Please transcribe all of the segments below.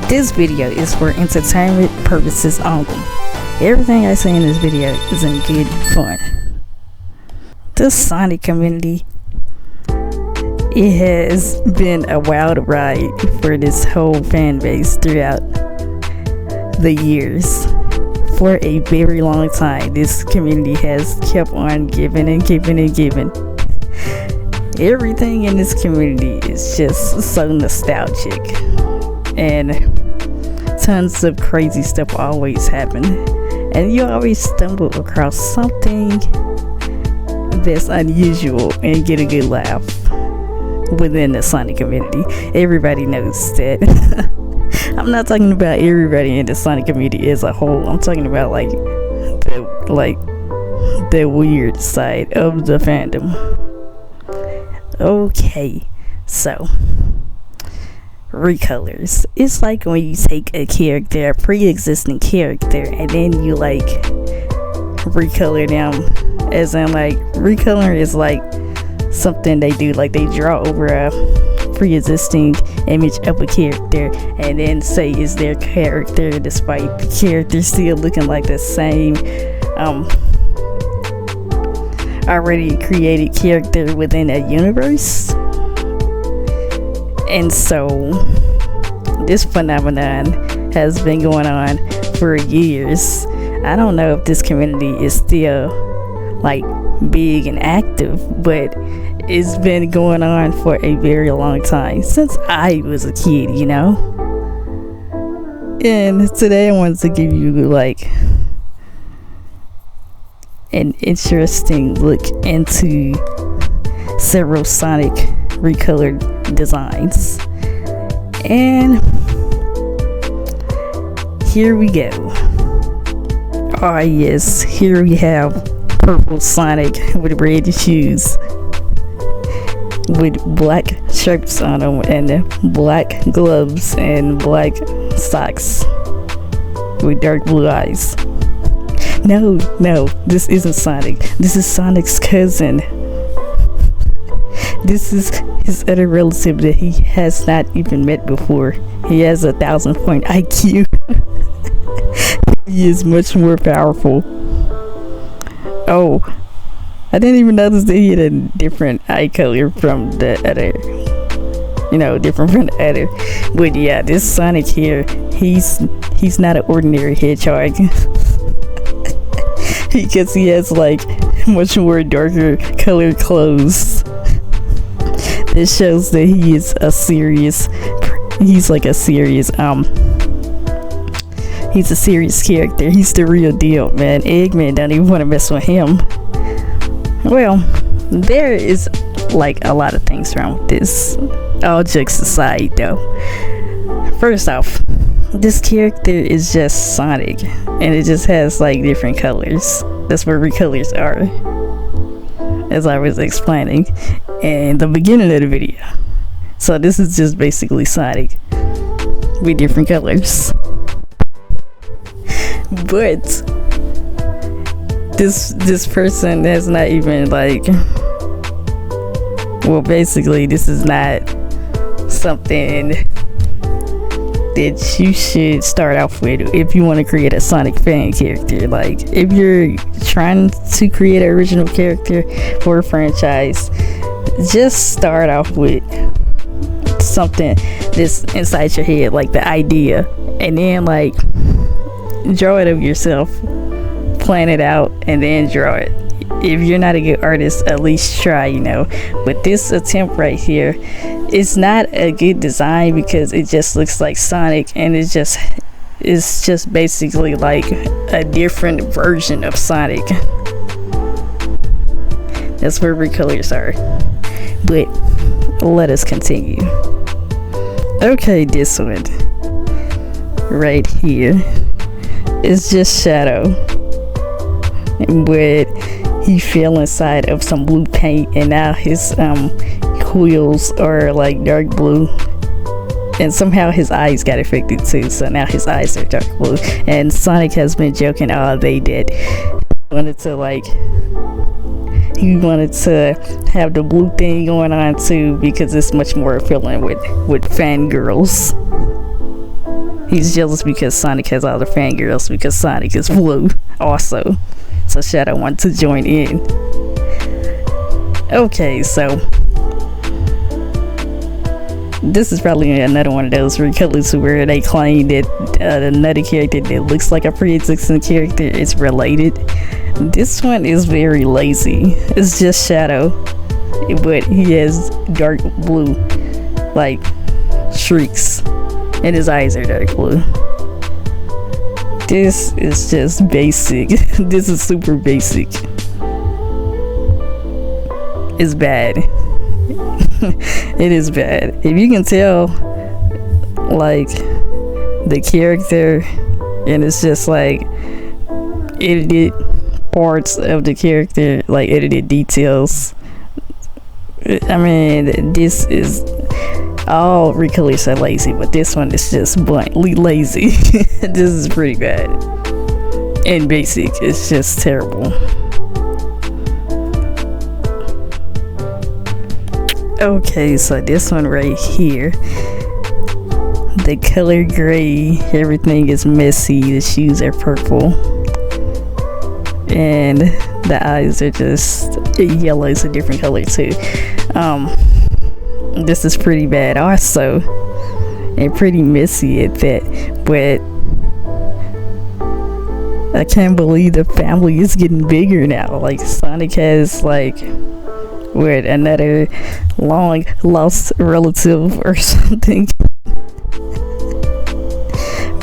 This video is for entertainment purposes only. Everything I say in this video is in good fun. The Sonic community, it has been a wild ride for this whole fan base throughout the years. For a very long time, this community has kept on giving and giving and giving. Everything in this community is just so nostalgic, and tons of crazy stuff always happen, and you always stumble across something that's unusual and get a good laugh within the Sonic community. Everybody knows that. I'm not talking about everybody in the Sonic community as a whole. I'm talking about the weird side of the fandom. Okay, so recolors. It's like when you take a character, a pre-existing character, and then you recolor them. As in, recolor is something they do, they draw over a pre-existing image of a character and then say is their character, despite the character still looking like the same already created character within a universe. And so this phenomenon has been going on for years. I don't know if this community is still big and active, but it's been going on for a very long time, since I was a kid, And today I wanted to give you an interesting look into several Sonic recolored designs. And here we go. Oh yes, here we have purple Sonic with red shoes, with black shirts on them, and black gloves and black socks, with dark blue eyes. No, this isn't Sonic. This is Sonic's cousin. This is his other relative that he has not even met before. He has 1,000-point IQ. He is much more powerful. Oh, I didn't even notice that he had a different eye color from the other. Different from the other. But yeah, this Sonic here, he's not an ordinary hedgehog. Because he has much more darker colored clothes. This shows that he is a serious he's a serious character. He's the real deal, man. Eggman don't even want to mess with him. Well, there is a lot of things wrong with this. All jokes aside, though. First off, this character is just Sonic, and it just has different colors. That's what recolors are, as I was explaining in the beginning of the video. So this is just basically Sonic with different colors. But this person has not even basically this is not something that you should start off with if you want to create a Sonic fan character. If you're trying to create an original character for a franchise, just start off with something that's inside your head, the idea, and then draw it of yourself, plan it out, and then draw it. If you're not a good artist, at least try, But this attempt right here, it's not a good design because it just looks like Sonic, and it's just basically a different version of Sonic. That's where recolors are. But let us continue. Okay, this one right here is just Shadow, but he fell inside of some blue paint, and now his wheels are dark blue, and somehow his eyes got affected too, so now his eyes are dark blue. And Sonic has been joking all day that he wanted to have the blue thing going on too, because it's much more appealing with fangirls. He's jealous because Sonic has all the fangirls because Sonic is blue also. So Shadow wanted to join in. Okay, so this is probably another one of those recolors where they claim that another character that looks like a pre-existing character is related. This one is very lazy. It's just Shadow, but he has dark blue, like streaks, and his eyes are dark blue. This is just basic. This is super basic. It's bad. It is bad. If you can tell, like, the character, and it's just like edited parts of the character, like edited details. I mean, this is all recolors are lazy, but this one is just bluntly lazy. This is pretty bad and basic. It's just terrible. Okay, so this one right here, the color gray, everything is messy, the shoes are purple, and the eyes are just yellow. Is a different color too. This is pretty bad also, and pretty messy at that, but I can't believe the family is getting bigger now. Like, Sonic has, like, with another long lost relative or something.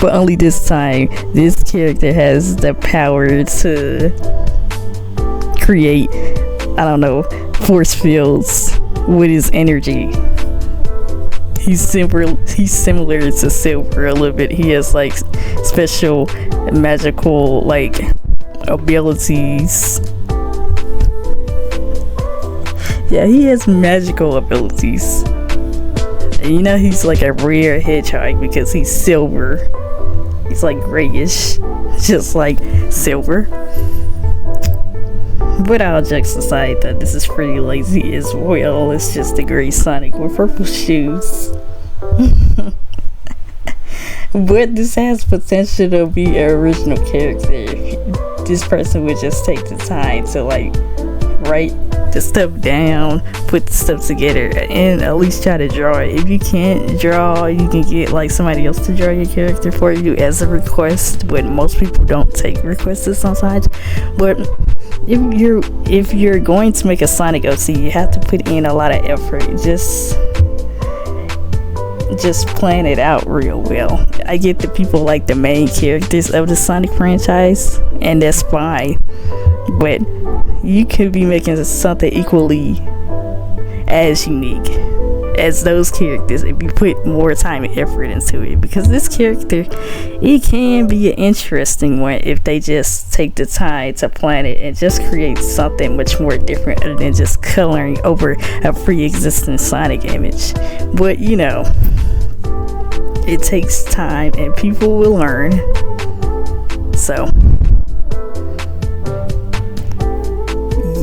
But only this time, this character has the power to create, I don't know, force fields with his energy. He's similar to Silver a little bit. He has like special magical like abilities. Yeah, he has magical abilities. And you know, he's like a rare hedgehog because he's silver. He's like grayish, just like Silver. But all jokes aside, though, this is pretty lazy as well. It's just a gray Sonic with purple shoes. But this has potential to be an original character if this person would just take the time to like write the stuff down, put the stuff together, and at least try to draw it. If you can't draw, you can get like somebody else to draw your character for you as a request, but most people don't take requests sometimes. But if you're going to make a SonicOC, you have to put in a lot of effort. Just plan it out real well. I get the people like the main characters of the Sonic franchise, and that's fine, but you could be making something equally as unique as those characters if you put more time and effort into it, because this character, it can be an interesting one if they just take the time to plan it and just create something much more different other than just coloring over a pre-existing Sonic image. But you know, it takes time and people will learn. So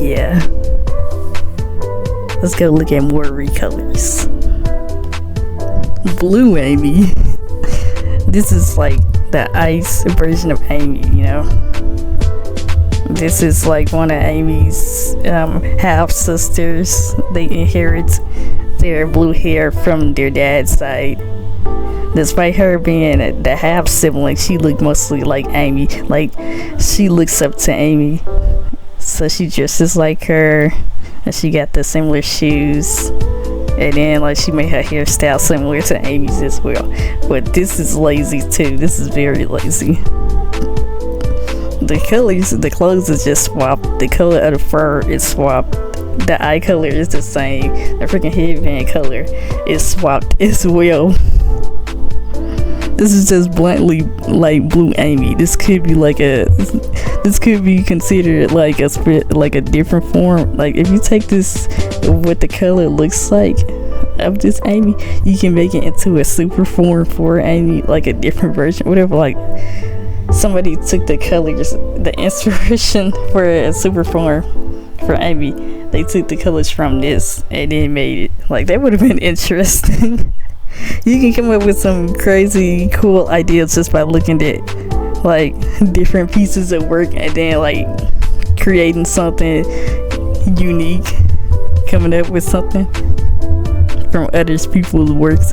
yeah, let's go look at more recolors. Blue Amy. This is like the ice version of Amy, you know. This is like one of Amy's half sisters. They inherit their blue hair from their dad's side. Despite her being the half sibling, she looked mostly like Amy. Like, she looks up to Amy, so she dresses like her, and she got the similar shoes, and then like she made her hairstyle similar to Amy's as well. But this is lazy too. This is very lazy. The colors, the clothes is just swapped. The color of the fur is swapped. The eye color is the same. The freaking headband color is swapped as well. This is just bluntly like Blue Amy. This could be like this could be considered like a different form. Like, if you take this, what the color looks like of this Amy, you can make it into a super form for Amy, like a different version, whatever. Like, somebody took the colors, the inspiration for a super form for Amy, they took the colors from this and then made it. Like, that would have been interesting. You can come up with some crazy cool ideas just by looking at like different pieces of work and then like creating something unique, coming up with something from other people's works.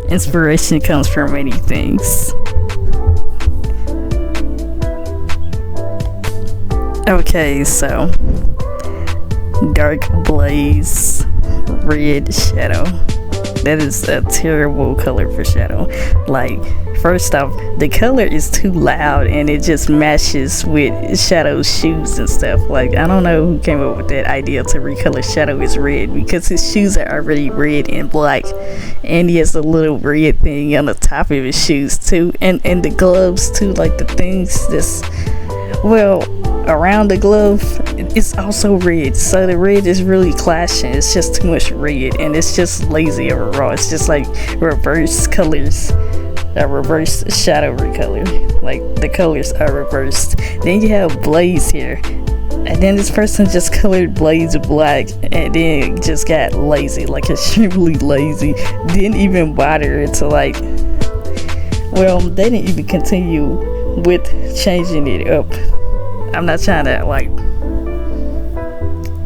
Inspiration comes from many things. Okay, so dark blaze, red shadow. That is a terrible color for shadow. Like, first off, the color is too loud and it just matches with Shadow's shoes and stuff. Like, I don't know who came up with that idea to recolor Shadow as red, because his shoes are already red and black, and he has a little red thing on the top of his shoes too, and the gloves too, like the things that's, well, around the glove, it's also red, so the red is really clashing. It's just too much red and it's just lazy overall. It's just like reverse colors, a reverse shadow recolor, like the colors are reversed. Then you have blaze here, and then this person just colored blaze black and then just got lazy, like extremely lazy. Didn't even bother to like, well, they didn't even continue with changing it up. I'm not trying to like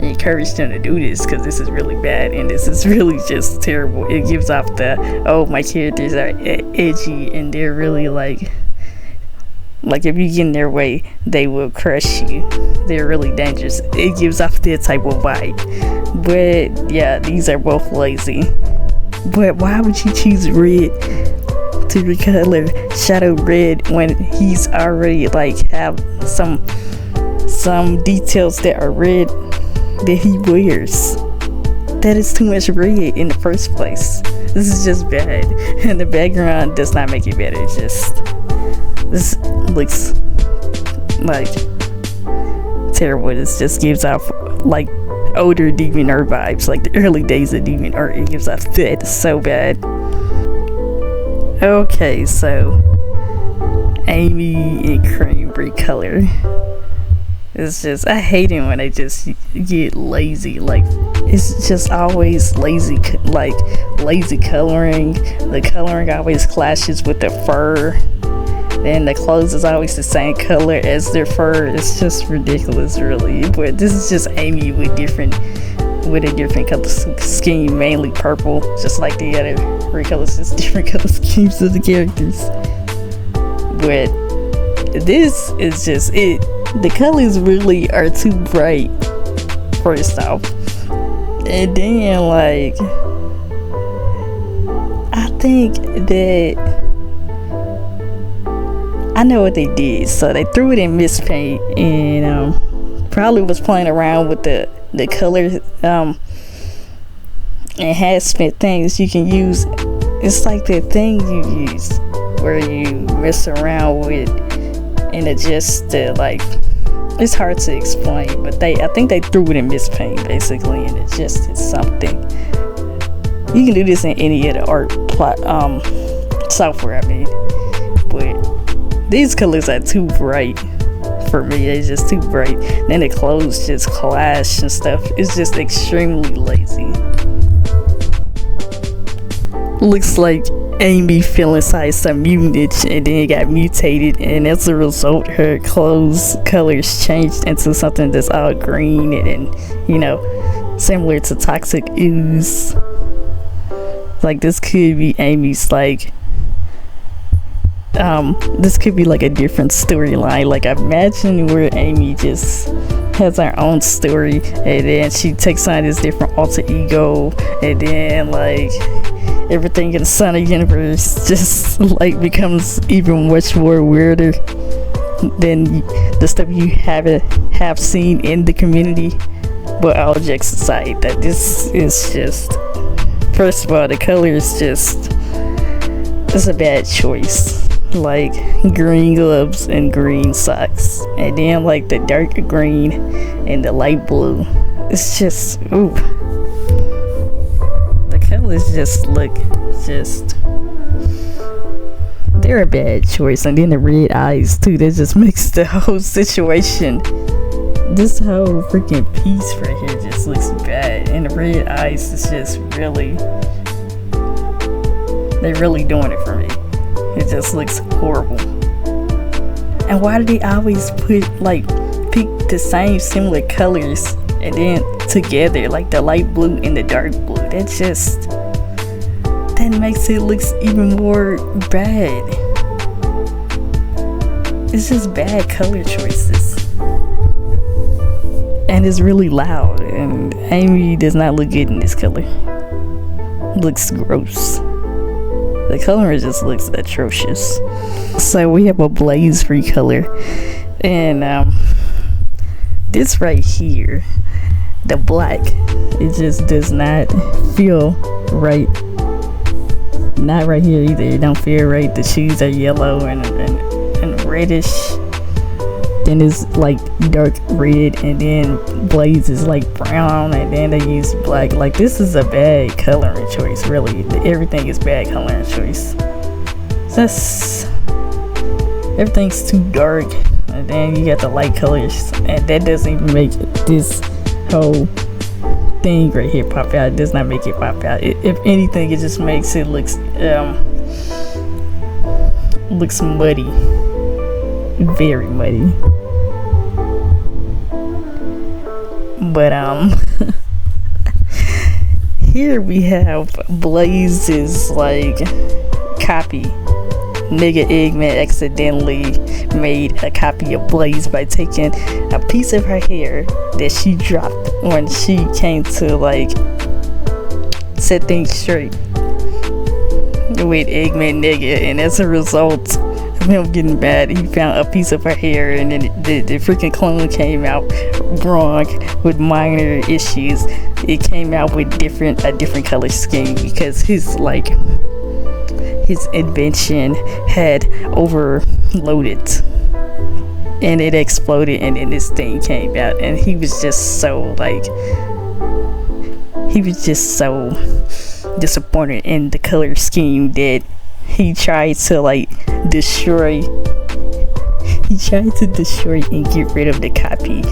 encourage them to do this, because this is really bad and this is really just terrible. It gives off the, oh, my characters are edgy and they're really like if you get in their way they will crush you, they're really dangerous. It gives off that type of vibe. But yeah, these are both lazy. But why would you choose red to recolor Shadow red when he's already like have some details that are red that he wears? That is too much red in the first place. This is just bad, and the background does not make it better. It's just, this looks like terrible. This just gives off like older DeviantArt vibes, like the early days of DeviantArt. It gives off that. It's so bad. Okay, so Amy and Cream recolor. It's just, I hate it when they just get lazy. Like, it's just always lazy, like lazy coloring. The coloring always clashes with the fur. Then the clothes is always the same color as their fur. It's just ridiculous, really. But this is just Amy with a different color scheme, mainly purple, just like the other recolors. It's different color schemes of the characters. But this is just it. The colors really are too bright, first off, and then like I think that I know what they did. So they threw it in Mist Paint and probably was playing around with the colors and had spent things you can use. It's like that thing you use where you mess around with and adjust the, like, it's hard to explain, but I think they threw it in Mist Paint basically and adjusted something. You can do this in any of the art software, I mean, but these colors are too bright for me. It's just too bright. Then the clothes just clash and stuff. It's just extremely lazy. Looks like Amy fell inside some mutant and then it got mutated, and as a result her clothes colors changed into something that's all green and you know, similar to Toxic Ooze. Like, this could be Amy's, like, this could be like a different storyline. Like, imagine where Amy just has her own story and then she takes on this different alter ego, and then like everything in the Sonic universe just like becomes even much more weirder than the stuff you have seen in the community. But all jokes aside, that this is just, first of all, the color is just, it's a bad choice. Like green gloves and green socks, and then like the dark green and the light blue. It's just, ooh, the colors just look just, they're a bad choice. And then the red eyes too, that just makes the whole situation, this whole freaking piece right here just looks bad. And the red eyes is just really They're really doing it for me. It just looks horrible. And why do they always pick the same similar colors and then together, like the light blue and the dark blue? That makes it look even more bad. It's just bad color choices. And it's really loud, and Amy does not look good in this color. It looks gross. The color just looks atrocious. So we have a Blaze recolor, and this right here, the black, it just does not feel right. Not right here either. It don't feel right. The shoes are yellow and reddish. Then it's like dark red, and then Blaze is like brown, and then they use black. Like, this is a bad coloring choice, really. Everything is bad coloring choice. Everything's too dark, and then you got the light colors, and that doesn't even make this whole thing right here pop out. It does not make it pop out. If anything, it just makes it looks muddy, very muddy. But here we have Blaze's like copy. Nigga Eggman accidentally made a copy of Blaze by taking a piece of her hair that she dropped when she came to like set things straight with Eggman nigga, and as a result of him getting mad, he found a piece of her hair, and then the freaking clone came out wrong with minor issues. It came out with a different color scheme because his invention had overloaded and it exploded, and then this thing came out, and he was just so disappointed in the color scheme that he tried to destroy and get rid of the copy,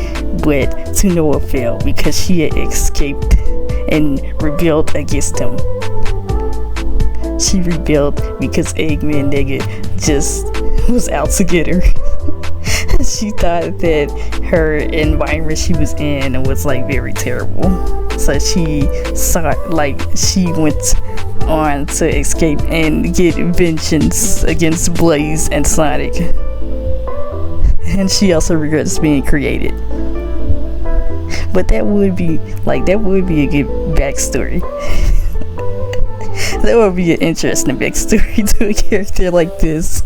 but to no avail because she had escaped and rebelled against him. She rebelled because Eggman nigga just was out to get her. She thought that her environment she was in was very terrible, so she went on to escape and get vengeance against Blaze and Sonic, and she also regrets being created. But that would be a good backstory. That would be an interesting backstory to a character like this.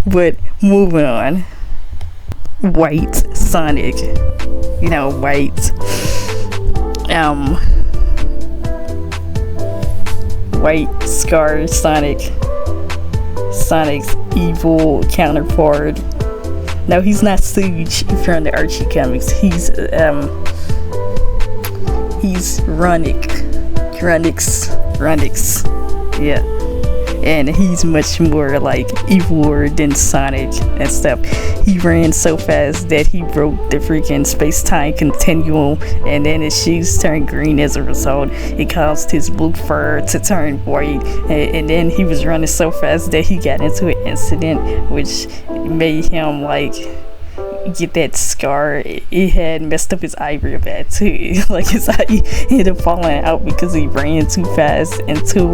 But moving on. White Sonic. White Scar Sonic. Sonic's evil counterpart. No, he's not Stooge from the Archie comics. He's Runix. Yeah. And he's much more evil than Sonic and stuff. He ran so fast that he broke the freaking space-time continuum, and then his shoes turned green as a result. It caused his blue fur to turn white, and then he was running so fast that he got into an incident which made him get that scar. It had messed up his eye real bad too. His eye ended up falling out because he ran too fast into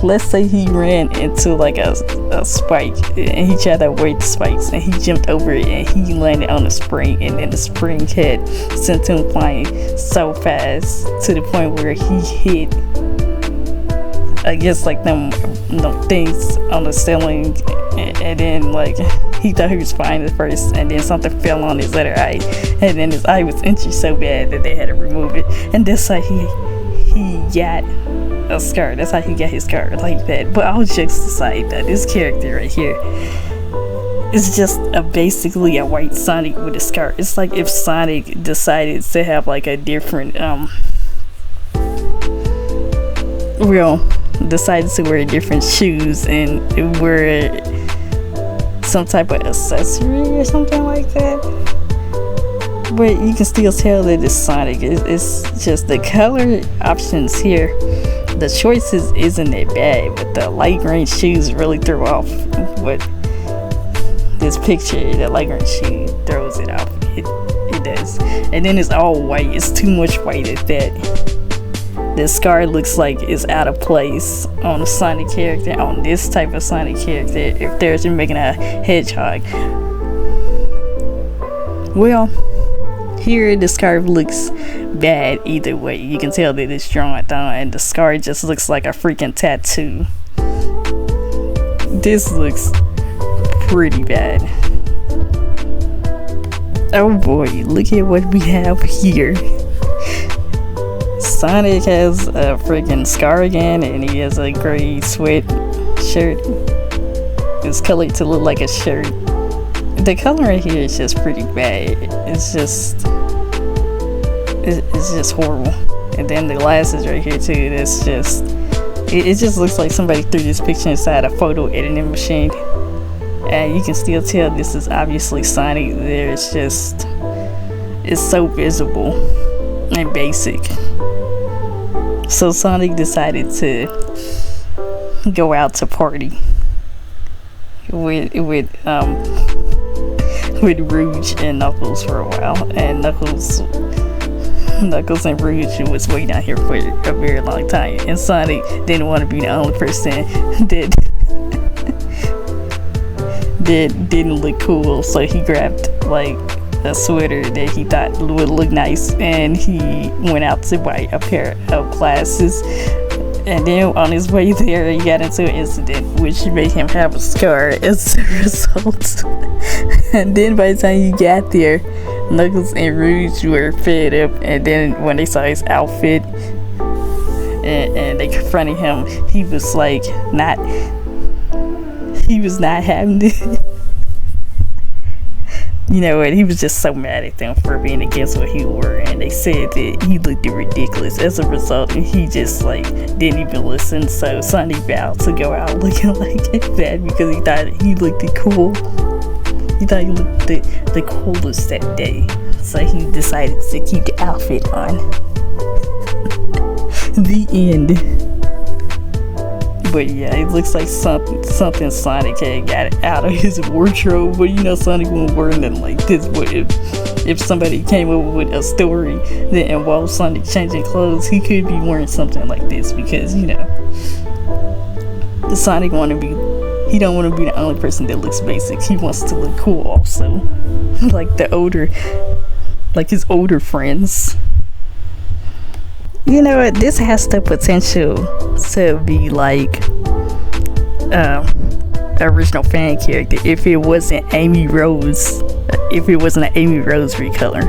let's say he ran into a spike, and he tried to avoid the spikes, and he jumped over it, and he landed on a spring, and then the spring had sent him flying so fast to the point where he hit, I guess, them things on the ceiling, and then he thought he was fine at first, and then something fell on his other eye, and then his eye was injured so bad that they had to remove it, and that's how he got a scar. That's how he got his scar like that. But all jokes aside, that this character right here is just basically a white Sonic with a scar. It's like if Sonic decided to have a different decided to wear different shoes and wear some type of accessory or something like that. But you can still tell that it's Sonic. It's just the color options here. the choices isn't that bad, but the light green shoes really threw off what this picture. The light green shoe throws it off. It does. And then it's all white. It's too much white at that. The scar looks like it's out of place on a Sonic character, on this type of Sonic character, if they're making a hedgehog. Well, here the scarf looks bad either way. You can tell that it's drawn on, and the scar just looks like a freaking tattoo. This looks pretty bad. Oh boy, look at what we have here. Sonic has a freaking scar again, and he has a gray sweat shirt. It's colored to look like a shirt. The color in here is just pretty bad. It's just horrible. And then the glasses right here too. That's just it just looks like somebody threw this picture inside a photo editing machine. And you can still tell this is obviously Sonic. It's so visible and basic. So Sonic decided to go out to party with Rouge and Knuckles for a while, and Knuckles and Rouge was waiting out here for a very long time, and Sonic didn't want to be the only person that didn't look cool, so he grabbed like a sweater that he thought would look nice, and he went out to buy a pair of glasses. And then on his way there, he got into an incident which made him have a scar as a result. And then by the time he got there, Knuckles and Rouge were fed up, and then when they saw his outfit and they confronted him, he was not having it. You know what, he was just so mad at them for being against what he wore, and they said that he looked ridiculous as a result, and he just didn't even listen. So Sonic vowed to go out looking like that because he thought he looked cool. He thought he looked the coolest that day, so he decided to keep the outfit on. The end. But yeah, it looks like something Sonic had got out of his wardrobe. But you know, Sonic won't wear nothing like this. But if somebody came up with a story that involved Sonic changing clothes, he could be wearing something like this, because you know, the Sonic he don't want to be the only person that looks basic. He wants to look cool also, like his older friends. You know what, this has the potential to be like original fan character if it wasn't an Amy Rose recolor,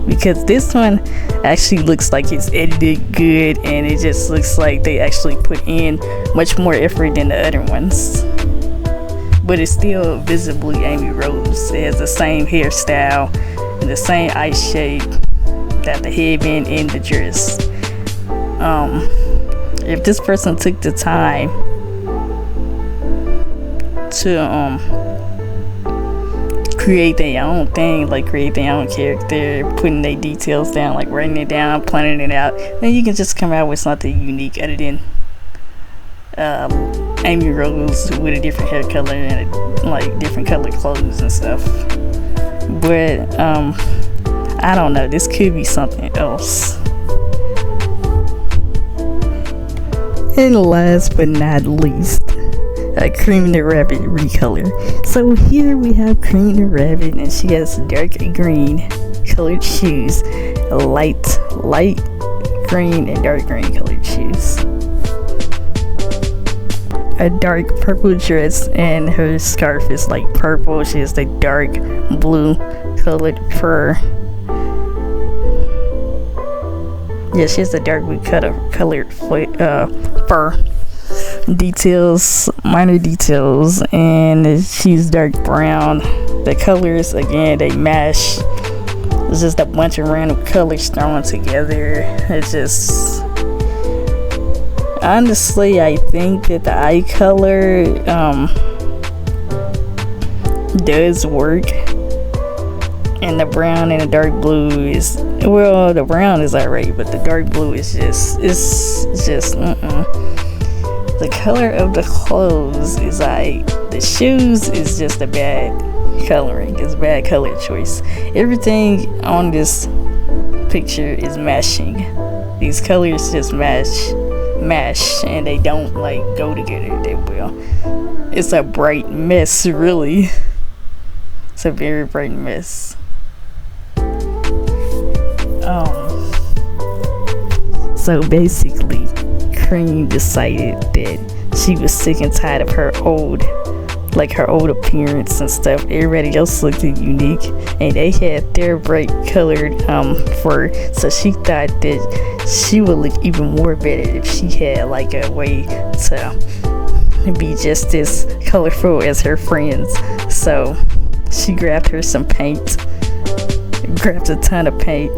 because this one actually looks like it's edited good, and it just looks like they actually put in much more effort than the other ones, but it's still visibly Amy Rose. It has the same hairstyle and the same eye shape, got the headband and the dress. If this person took the time to create their own thing, like create their own character, putting their details down, like writing it down, planning it out, then you can just come out with something unique other than Amy Rose with a different hair color and like different colored clothes and stuff. But I don't know, this could be something else. And last but not least, a Cream the Rabbit recolor. So here we have Cream the Rabbit, and she has dark green colored shoes, light green and dark green colored shoes, a dark purple dress, and her scarf is like purple. She has the dark blue colored fur. Yeah, she has a dark blue colored fur details, minor details, and she's dark brown. The colors, again, they mash. It's just a bunch of random colors thrown together. It's just, honestly, I think that the eye color does work, and the brown and the dark blue is Well, the brown is alright, but the dark blue is just, it's just, The color of the clothes is like, the shoes is just a bad coloring. It's a bad color choice. Everything on this picture is mashing. These colors just mash, and they don't like go together that well. It's a bright mess, really. It's a very bright mess. So basically, Cream decided that she was sick and tired of her old appearance and stuff. Everybody else looked unique, and they had their bright colored fur. So she thought that she would look even more better if she had like a way to be just as colorful as her friends. So she grabbed her some paint, grabbed a ton of paint,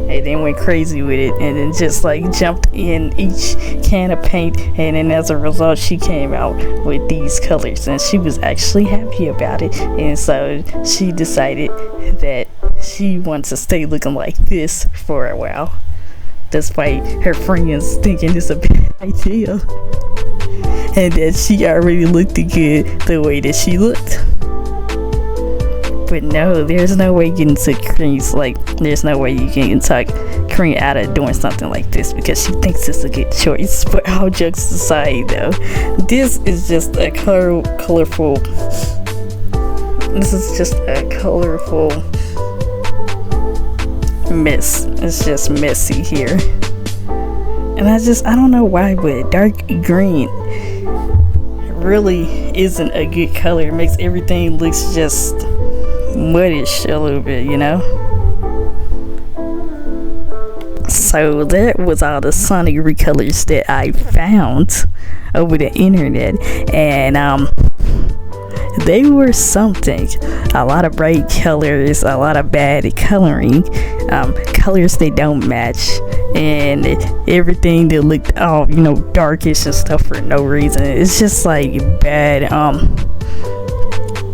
and then went crazy with it, and then just like jumped in each can of paint, and then as a result she came out with these colors, and she was actually happy about it. And so she decided that she wants to stay looking like this for a while, despite her friends thinking it's a bad idea, and that she already looked good the way that she looked. But no, there's no way getting to Cream's, like, there's no way you can talk Cream out of doing something like this, because she thinks it's a good choice. But all jokes aside though, this is just a colorful mess. It's just messy here. And I don't know why, but dark green really isn't a good color. It makes everything looks just muddish a little bit, you know. So that was all the Sonic recolors that I found over the internet, and they were something. A lot of bright colors, a lot of bad coloring, colors that don't match, and everything that looked all, you know, darkish and stuff for no reason. It's just like bad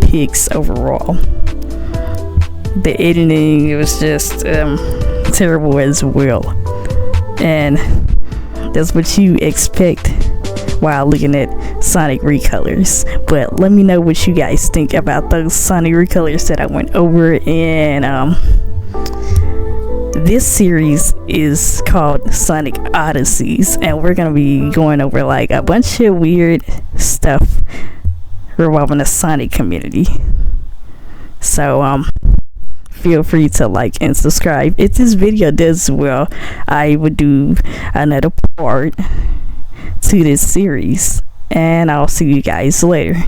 pics overall. The editing, it was just terrible as well, and that's what you expect while looking at Sonic recolors. But let me know what you guys think about those Sonic recolors that I went over. And this series is called Sonic Odysseys, and we're gonna be going over like a bunch of weird stuff revolving the Sonic community. So feel free to like and subscribe. If this video does well, I would do another part to this series, and I'll see you guys later.